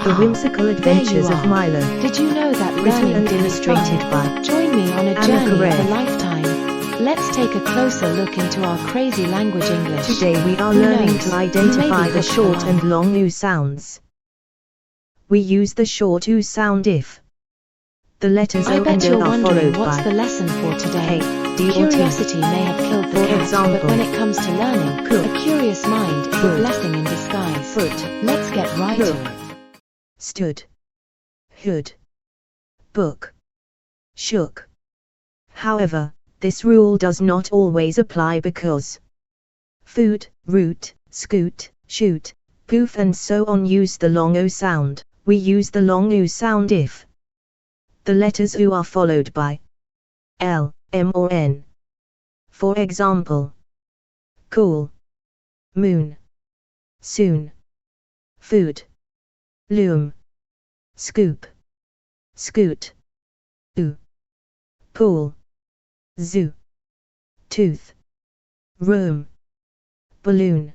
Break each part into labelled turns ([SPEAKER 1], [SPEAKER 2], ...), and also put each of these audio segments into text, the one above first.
[SPEAKER 1] The Whimsical Adventures of Milo.
[SPEAKER 2] Did you know that
[SPEAKER 1] Written
[SPEAKER 2] learning
[SPEAKER 1] and
[SPEAKER 2] can be
[SPEAKER 1] illustrated
[SPEAKER 2] fun?
[SPEAKER 1] by
[SPEAKER 2] Join me on a
[SPEAKER 1] Anna
[SPEAKER 2] journey of
[SPEAKER 1] Carpe.
[SPEAKER 2] a lifetime. Let's take a closer look into our crazy language English.
[SPEAKER 1] Today we are
[SPEAKER 2] Who
[SPEAKER 1] learning
[SPEAKER 2] knows?
[SPEAKER 1] to
[SPEAKER 2] You may
[SPEAKER 1] identify
[SPEAKER 2] be
[SPEAKER 1] the
[SPEAKER 2] hooked
[SPEAKER 1] short
[SPEAKER 2] for
[SPEAKER 1] and
[SPEAKER 2] life.
[SPEAKER 1] long oo sounds. We use the short oo sound if the letters
[SPEAKER 2] I
[SPEAKER 1] O
[SPEAKER 2] bet
[SPEAKER 1] and
[SPEAKER 2] you're
[SPEAKER 1] O are
[SPEAKER 2] wondering
[SPEAKER 1] followed
[SPEAKER 2] what's
[SPEAKER 1] by
[SPEAKER 2] the lesson for today.
[SPEAKER 1] K, D or T.
[SPEAKER 2] Curiosity may have killed the
[SPEAKER 1] For
[SPEAKER 2] cat,
[SPEAKER 1] example,
[SPEAKER 2] but when it comes to learning,
[SPEAKER 1] cook,
[SPEAKER 2] a curious mind is a
[SPEAKER 1] wood,
[SPEAKER 2] blessing in disguise.
[SPEAKER 1] foot,
[SPEAKER 2] Let's get right
[SPEAKER 1] look,
[SPEAKER 2] to it.
[SPEAKER 1] stood, hood, book, shook. However, this rule does not always apply because food, root, scoot, shoot, poof and so on use the long O sound. We use the long oo sound if the letters oo are followed by L, M or N. For example, cool, moon, soon, food, loom, scoop, scoot, oo, pool, zoo, tooth, room, balloon,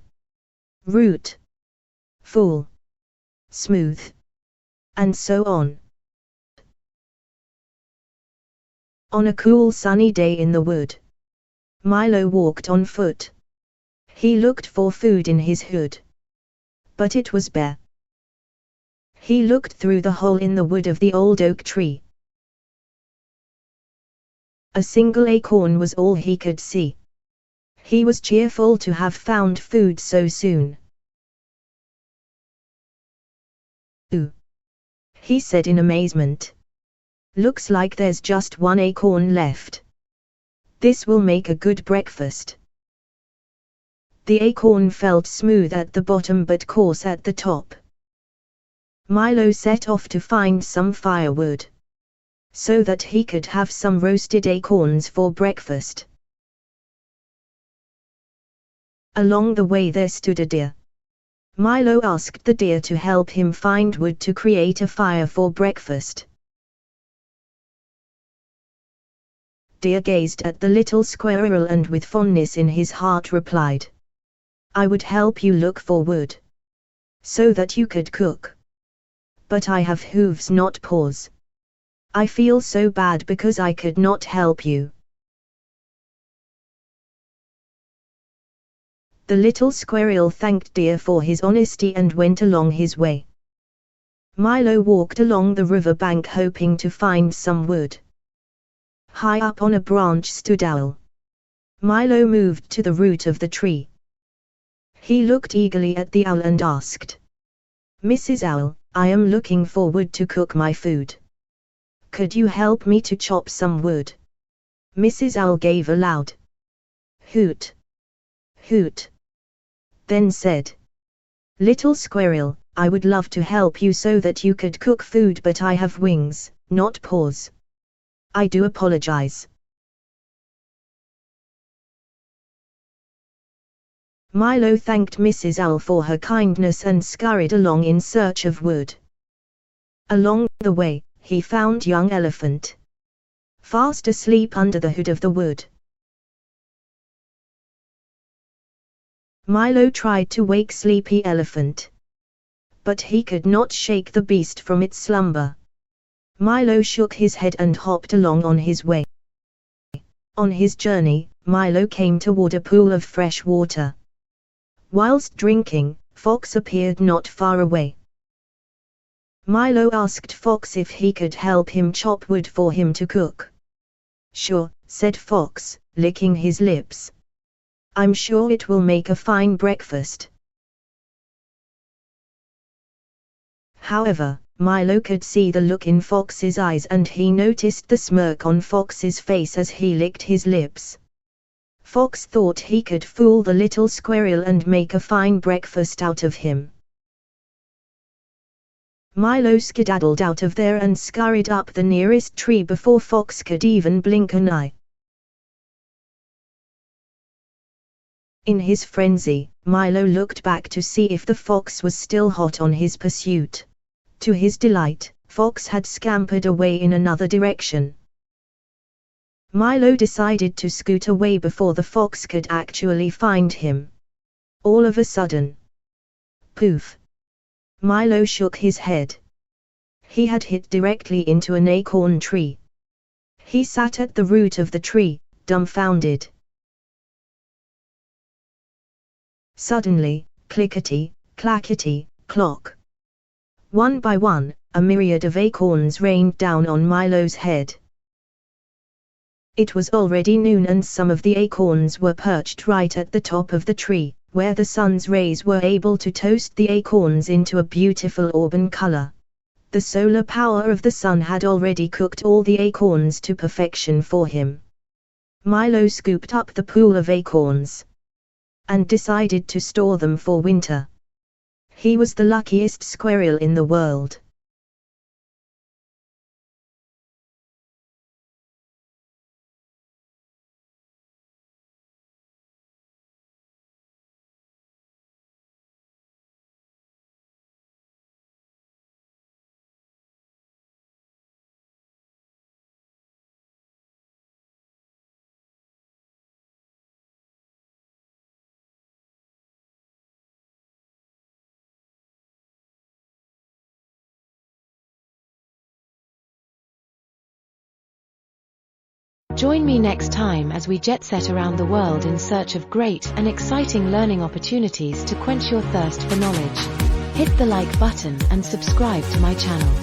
[SPEAKER 1] root, fool, smooth, and so on. On a cool sunny day in the wood, Milo walked on foot. He looked for food in his hood, but it was bare. He looked through the hole in the wood of the old oak tree. A single acorn was all he could see. He was cheerful to have found food so soon. Ooh! He said in amazement. Looks like there's just one acorn left. This will make a good breakfast. The acorn felt smooth at the bottom but coarse at the top. Milo set off to find some firewood, so that he could have some roasted acorns for breakfast. Along the way there stood a deer. Milo asked the deer to help him find wood to create a fire for breakfast. Deer gazed at the little squirrel and with fondness in his heart replied, I would help you look for wood, so that you could cook. But I have hooves not paws. I feel so bad because I could not help you. The little squirrel thanked Deer for his honesty and went along his way. Milo walked along the river bank hoping to find some wood. High up on a branch stood Owl. Milo moved to the root of the tree. He looked eagerly at the owl and asked, Mrs. Owl, I am looking for wood to cook my food. Could you help me to chop some wood? Mrs. Owl gave a loud hoot, hoot, then said, Little squirrel, I would love to help you so that you could cook food, but I have wings, not paws. I do apologize. Milo thanked Mrs. Owl for her kindness and scurried along in search of wood. Along the way, he found young Elephant, fast asleep under the hood of the wood. Milo tried to wake sleepy Elephant, but he could not shake the beast from its slumber. Milo shook his head and hopped along on his way. On his journey, Milo came toward a pool of fresh water. Whilst drinking, Fox appeared not far away. Milo asked Fox if he could help him chop wood for him to cook. Sure, said Fox, licking his lips. I'm sure it will make a fine breakfast. However, Milo could see the look in Fox's eyes and he noticed the smirk on Fox's face as he licked his lips. Fox thought he could fool the little squirrel and make a fine breakfast out of him. Milo skedaddled out of there and scurried up the nearest tree before Fox could even blink an eye. In his frenzy, Milo looked back to see if the fox was still hot on his pursuit. To his delight, Fox had scampered away in another direction. Milo decided to scoot away before the fox could actually find him. All of a sudden, poof! Milo shook his head. He had hit directly into an acorn tree. He sat at the root of the tree, dumbfounded. Suddenly, clickety, clackety, clock. One by one, a myriad of acorns rained down on Milo's head. It was already noon and some of the acorns were perched right at the top of the tree, where the sun's rays were able to toast the acorns into a beautiful auburn color. The solar power of the sun had already cooked all the acorns to perfection for him. Milo scooped up the pool of acorns and decided to store them for winter. He was the luckiest squirrel in the world.
[SPEAKER 2] Join me next time as we jet set around the world in search of great and exciting learning opportunities to quench your thirst for knowledge. Hit the like button and subscribe to my channel.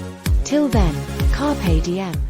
[SPEAKER 2] Till then, Carpe Diem.